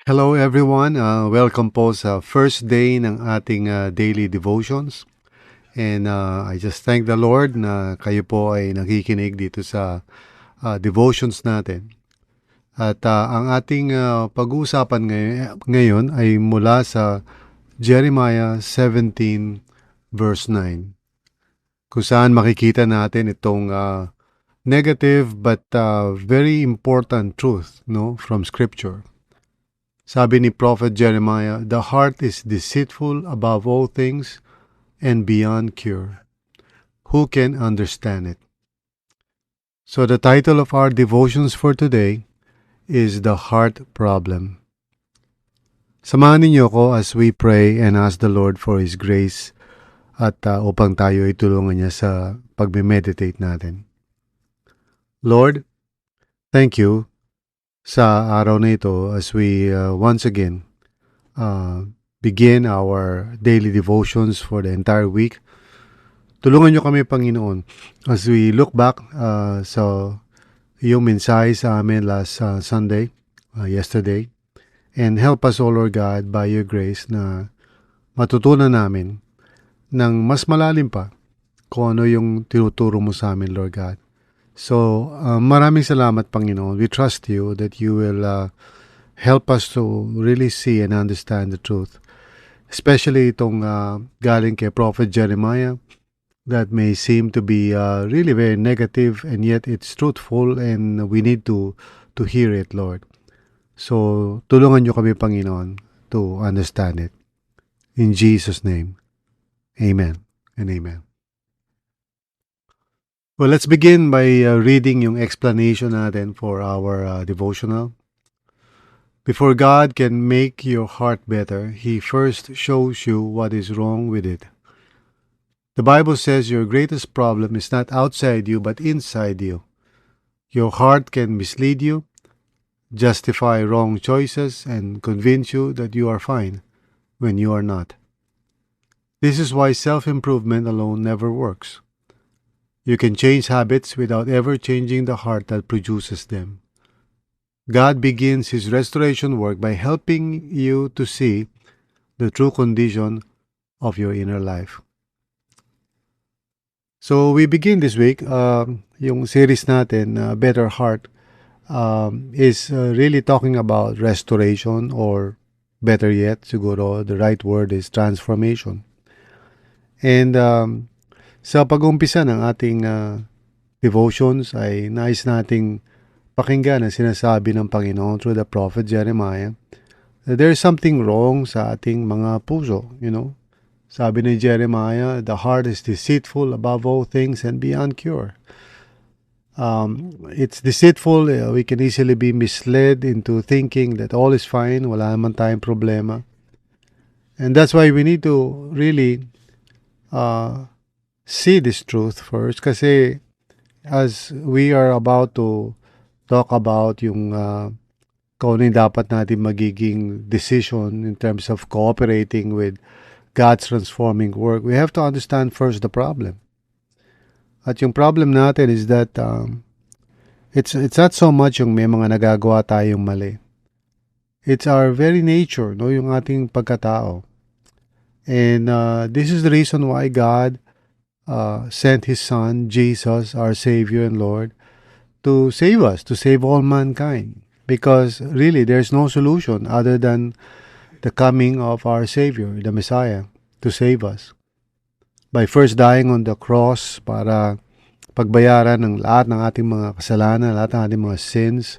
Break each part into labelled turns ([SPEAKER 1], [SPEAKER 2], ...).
[SPEAKER 1] Hello everyone, welcome po sa first day ng ating daily devotions. And I just thank the Lord na kayo po ay nakikinig dito sa devotions natin. At ang ating pag-uusapan ngayon ay mula sa Jeremiah 17 verse 9, kung saan makikita natin itong negative but very important truth, no, from Scripture. Sabi ni Prophet Jeremiah, "The heart is deceitful above all things and beyond cure. Who can understand it?" So the title of our devotions for today is The Heart Problem. Samahan ninyo ko as we pray and ask the Lord for His grace at upang tayo itulungan niya sa pagme-meditate natin. Lord, thank you sa araw na ito as we once again begin our daily devotions for the entire week. Tulungan niyo kami, Panginoon, as we look back sa iyong mensahe sa amin last Sunday, yesterday, and help us, O Lord God, by your grace na matutunan namin ng mas malalim pa kung ano yung tinuturo mo sa amin, Lord God. So, maraming salamat, Panginoon. We trust you that you will help us to really see and understand the truth. Especially itong galing kay Prophet Jeremiah that may seem to be really very negative, and yet it's truthful and we need to hear it, Lord. So, tulungan niyo kami, Panginoon, to understand it. In Jesus' name, amen and amen. Well, let's begin by reading yung explanation natin for our devotional. Before God can make your heart better, He first shows you what is wrong with it. The Bible says your greatest problem is not outside you but inside you. Your heart can mislead you, justify wrong choices, and convince you that you are fine when you are not. This is why self-improvement alone never works. You can change habits without ever changing the heart that produces them. God begins His restoration work by helping you to see the true condition of your inner life. So we begin this week, yung series natin, Better Heart, is really talking about restoration, or better yet, siguro the right word is transformation. And sa pag-umpisa ng ating devotions ay nais nating pakinggan ang sinasabi ng Panginoon through the prophet Jeremiah that there is something wrong sa ating mga puso, Sabi ni Jeremiah, the heart is deceitful above all things and beyond cure. It's deceitful. We can easily be misled into thinking that all is fine, wala naman tayong problema. And that's why we need to really see this truth first, kasi as we are about to talk about yung kung ano yung dapat natin magiging decision in terms of cooperating with God's transforming work, we have to understand first the problem. At yung problem natin is that it's not so much yung may mga nagagawa tayong mali. It's our very nature, yung ating pagkatao. And this is the reason why God sent His Son, Jesus, our Savior and Lord, to save us, to save all mankind. Because really, there's no solution other than the coming of our Savior, the Messiah, to save us. By first dying on the cross para pagbayaran ng lahat ng ating mga kasalanan, lahat ng ating mga sins,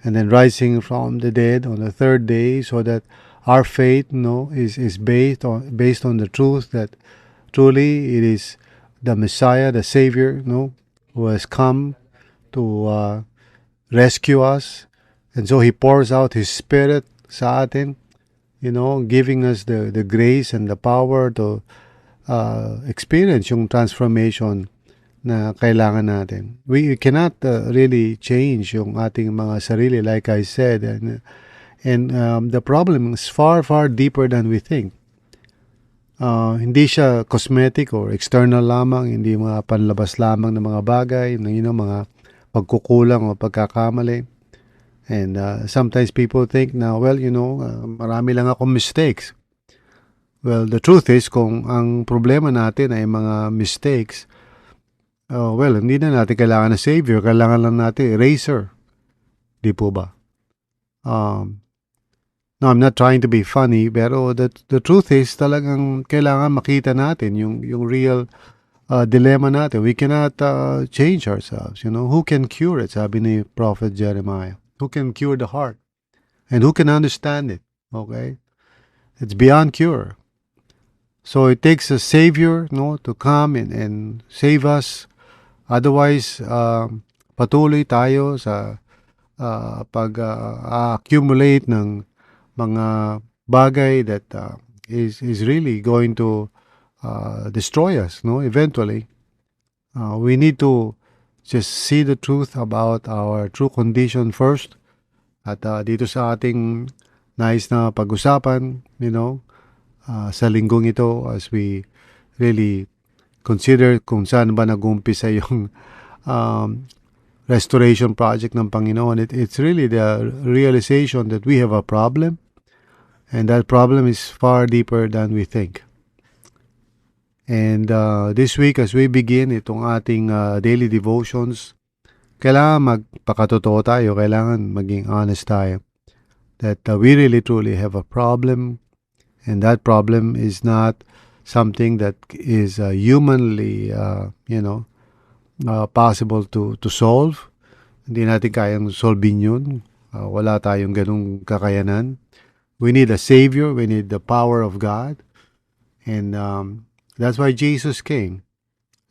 [SPEAKER 1] and then rising from the dead on the third day, so that our faith, is based on the truth that truly it is the Messiah, the Savior, who has come to rescue us. And so He pours out His Spirit sa atin, giving us the grace and the power to experience yung transformation na kailangan natin. We cannot really change yung ating mga sarili, like I said, and the problem is far, far deeper than we think. Hindi siya cosmetic or external lamang, hindi mga panlabas lamang ng mga bagay, mga pagkukulang o pagkakamali. And sometimes people think na, well, marami lang akong mistakes. Well, the truth is, kung ang problema natin ay mga mistakes, well, hindi na natin kailangan ng savior. Kailangan lang natin eraser. Di po ba? Um, no, I'm not trying to be funny, pero the truth is, talagang kailangan makita natin yung real dilemma natin. We cannot change ourselves. Who can cure it? Sabi ni Prophet Jeremiah. Who can cure the heart? And who can understand it? Okay? It's beyond cure. So it takes a savior, no, to come and save us. Otherwise, patuloy tayo sa pag-accumulate ng mga bagay that is really going to destroy us, no, eventually. We need to just see the truth about our true condition first. At dito sa ating nais na pag-usapan, sa linggong ito, as we really consider kung saan ba nag-umpisa yung restoration project ng Panginoon. It's really the realization that we have a problem, and that problem is far deeper than we think. And this week, as we begin itong ating daily devotions, kailangan magpakatotoo tayo, kailangan maging honest tayo that we really truly have a problem, and that problem is not something that is humanly, possible to solve. Hindi natin kayang solvin yun. Wala tayong ganung kakayanan. We need a Savior. We need the power of God. And that's why Jesus came.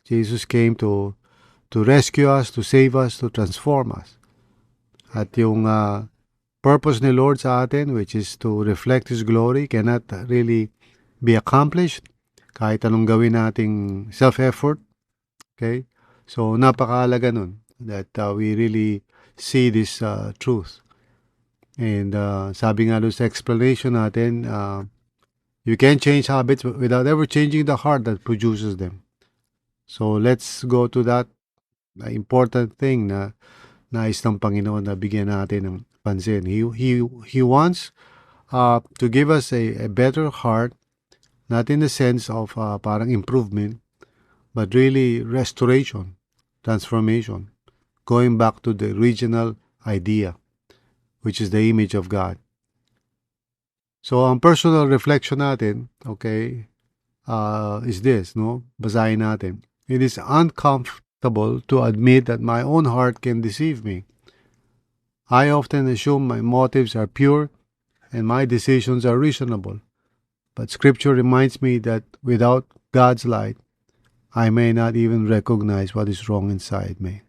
[SPEAKER 1] Jesus came to rescue us, to save us, to transform us. At yung purpose ni Lord sa atin, which is to reflect His glory, cannot really be accomplished kahit anong gawin nating self-effort. Okay? So, napakahalaga nun that we really see this truth. And sabi nga doon sa explanation natin, you can change habits without ever changing the heart that produces them. So, let's go to that important thing na nais ng Panginoon na bigyan natin ng pansin. He wants to give us a better heart, not in the sense of parang improvement, but really restoration, transformation, going back to the original idea, which is the image of God. So, ang personal reflection natin, okay, is this, no? Basahin natin. It is uncomfortable to admit that my own heart can deceive me. I often assume my motives are pure and my decisions are reasonable. But Scripture reminds me that without God's light, I may not even recognize what is wrong inside me.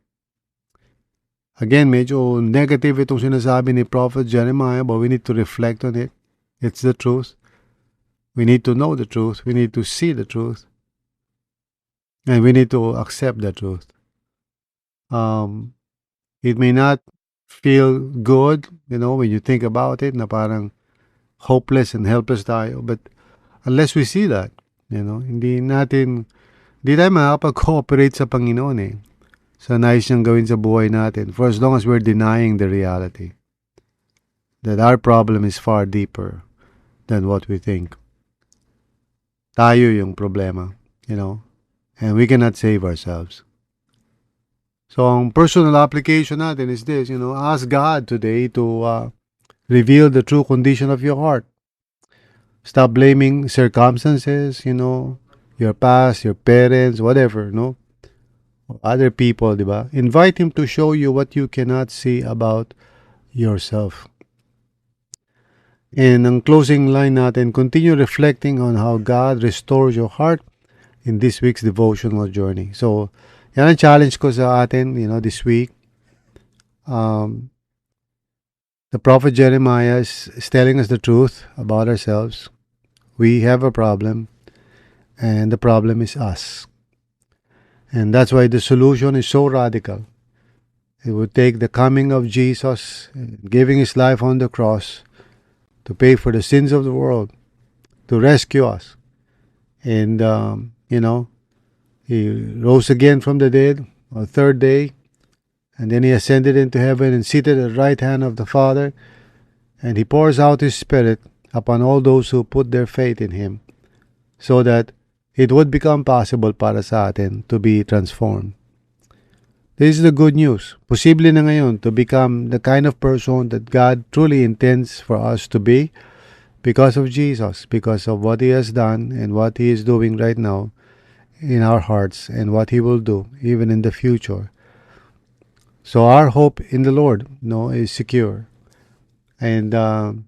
[SPEAKER 1] Again, medyo negative itong sinasabi ni Prophet Jeremiah, but we need to reflect on it. It's the truth. We need to know the truth. We need to see the truth. And we need to accept the truth. It may not feel good, when you think about it, na parang hopeless and helpless tayo. But unless we see that, hindi tayo makakapag-cooperate sa Panginoon sa nais niyang gawin sa buhay natin for as long as we're denying the reality that our problem is far deeper than what we think. Tayo yung problema, and we cannot save ourselves. So, ang personal application natin is this, ask God today to reveal the true condition of your heart. Stop blaming circumstances, your past, your parents, whatever, or other people, diba? Invite Him to show you what you cannot see about yourself. And ang closing line natin, continue reflecting on how God restores your heart in this week's devotional journey. So, yan ang challenge ko sa atin, this week. The prophet Jeremiah is telling us the truth about ourselves. We have a problem, and the problem is us. And that's why the solution is so radical. It would take the coming of Jesus, giving His life on the cross to pay for the sins of the world, to rescue us. And, He rose again from the dead on the third day, And then he ascended into heaven and seated at the right hand of the Father, and he pours out his Spirit upon all those who put their faith in him, so that it would become possible para sa atin to be transformed. This is the good news. Posible na ngayon to become the kind of person that God truly intends for us to be because of Jesus, because of what he has done and what he is doing right now in our hearts and what he will do even in the future. So our hope in the Lord, is secure. And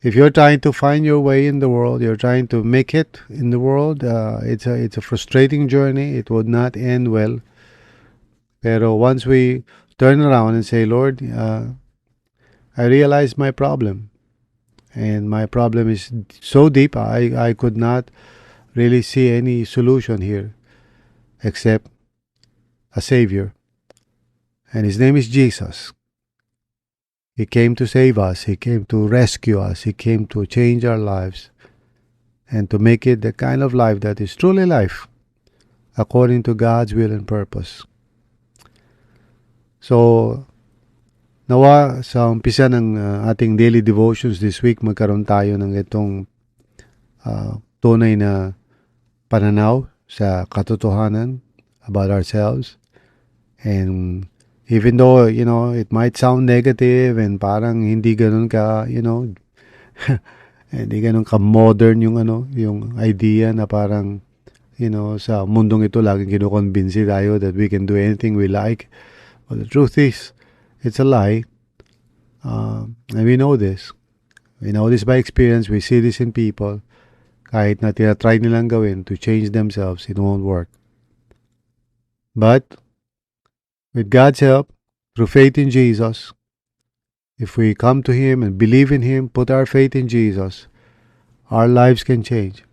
[SPEAKER 1] if you're trying to find your way in the world, you're trying to make it in the world, it's a frustrating journey. It would not end well. Pero once we turn around and say, Lord, I realize my problem. And my problem is so deep, I could not really see any solution here except a Savior. And his name is Jesus. He came to save us. He came to rescue us. He came to change our lives and to make it the kind of life that is truly life according to God's will and purpose. So, nawa sa umpisa ng ating daily devotions this week, magkaroon tayo ng itong tunay na pananaw sa katotohanan about ourselves. And even though, it might sound negative and parang hindi ganun ka, hindi ganun ka modern yung idea na parang, sa mundong ito laging kinukonbinsi tayo that we can do anything we like. Well, the truth is, it's a lie. And we know this. We know this by experience. We see this in people. Kahit na tinatry nilang gawin to change themselves, it won't work. But, with God's help, through faith in Jesus, if we come to Him and believe in Him, put our faith in Jesus, our lives can change.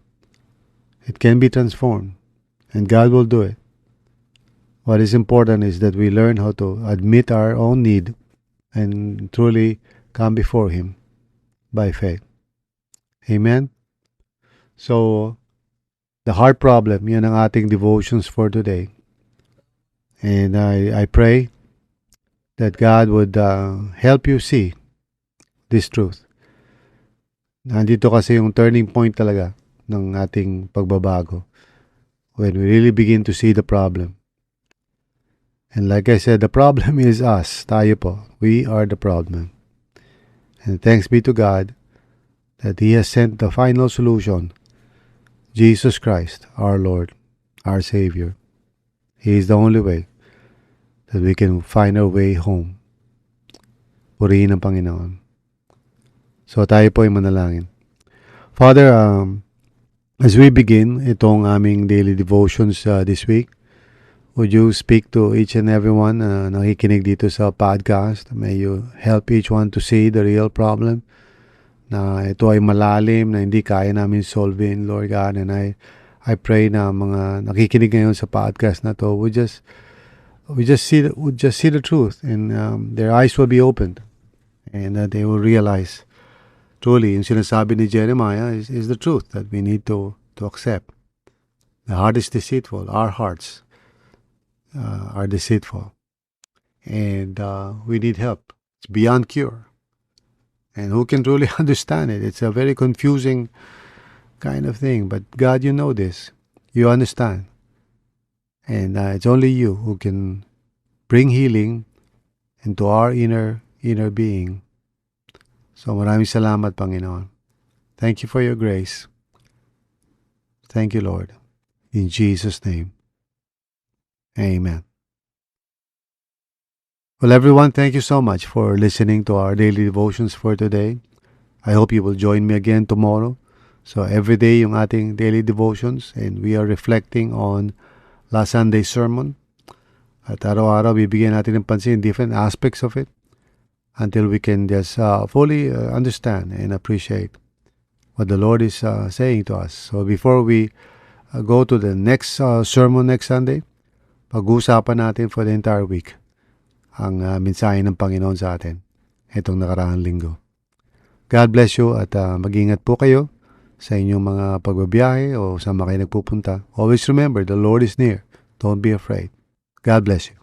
[SPEAKER 1] It can be transformed. And God will do it. What is important is that we learn how to admit our own need and truly come before Him by faith. Amen? So, the heart problem, yan ang ating devotions for today. And I pray that God would help you see this truth. Nandito kasi yung turning point talaga ng ating pagbabago when we really begin to see the problem. And like I said, the problem is us. Tayo po. We are the problem. And thanks be to God that He has sent the final solution, Jesus Christ, our Lord, our Savior. He is the only way that we can find our way home. Purihin ang Panginoon. So tayo po ay manalangin. Father, as we begin itong aming daily devotions this week, would you speak to each and everyone na nakikinig dito sa podcast? May you help each one to see the real problem, na ito ay malalim, na hindi kaya namin solvein, Lord God. And I pray na mga nakikinig ngayon sa podcast na to would just see the truth, and their eyes will be opened, and that they will realize truly yung sinasabi ni Jeremiah is the truth that we need to accept. The heart is deceitful. Our hearts are deceitful, and we need help. It's beyond cure, and who can truly understand it? It's a very confusing kind of thing, but God, you know this. You understand. And it's only you who can bring healing into our inner being. So maraming salamat, Panginoon. Thank you for your grace. Thank you, Lord. In Jesus' name, amen. Well, everyone, thank you so much for listening to our daily devotions for today. I hope you will join me again tomorrow. So every day yung ating daily devotions, and we are reflecting on last Sunday's sermon. At araw-araw, bibigyan natin ng pansin different aspects of it until we can just fully understand and appreciate what the Lord is saying to us. So before we go to the next sermon next Sunday, pag-uusapan natin for the entire week ang mensahe ng Panginoon sa atin itong nakaraang linggo. God bless you, at mag-ingat po kayo sa inyong mga pagbabiyahe o saan kayo nagpupunta. Always remember, the Lord is near. Don't be afraid. God bless you.